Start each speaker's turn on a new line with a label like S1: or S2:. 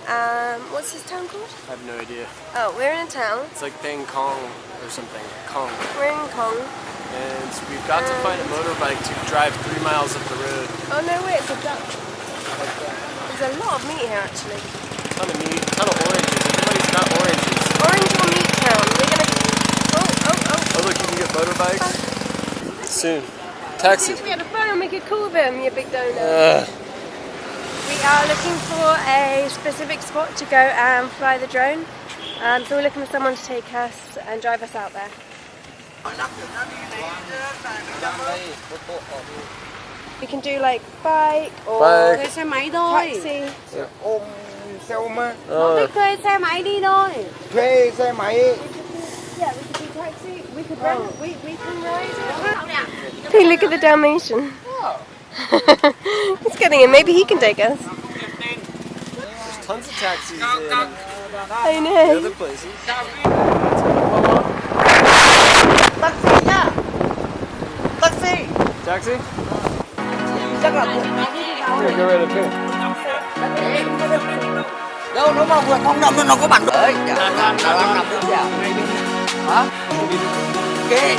S1: What's this town called?
S2: I have no idea.
S1: Oh, we're in a town.
S2: It's like Bangkok or something. Kong.
S1: We're in Kong.
S2: And we've got to find a motorbike to drive 3 miles up the road.
S1: Oh no, wait, it's a duck. There's a lot of meat here actually.
S2: Ton of meat, ton of oranges. Everybody's got oranges.
S1: Orange or meat town. We're gonna.
S2: Oh look, you can get motorbikes. Soon. Taxi.
S1: We had a phone and make a call them, you big donut. We are looking for a specific spot to go and fly the drone. So we're looking for someone to take us and drive us out there. We can do like bike or
S3: Thuê xe máy thôi.
S1: taxi.
S3: Ôm xe ôm á.
S1: Thích thuê xe máy đi thôi.
S3: Thuê xe máy.
S1: Yeah, we could do taxi. We could rent. We can ride it. Hey, look at the Dalmatian. He's getting in. Maybe he can take us.
S2: There's tons of taxis in
S1: I know.
S2: other places.
S3: Taxi nhá. Taxi.
S2: Taxi?
S3: Chắc là
S2: Here, go right up here.
S3: đâu nó mà vượt không nằm nó có bản đấy. Nằm đúng chưa? Hả? Kệ.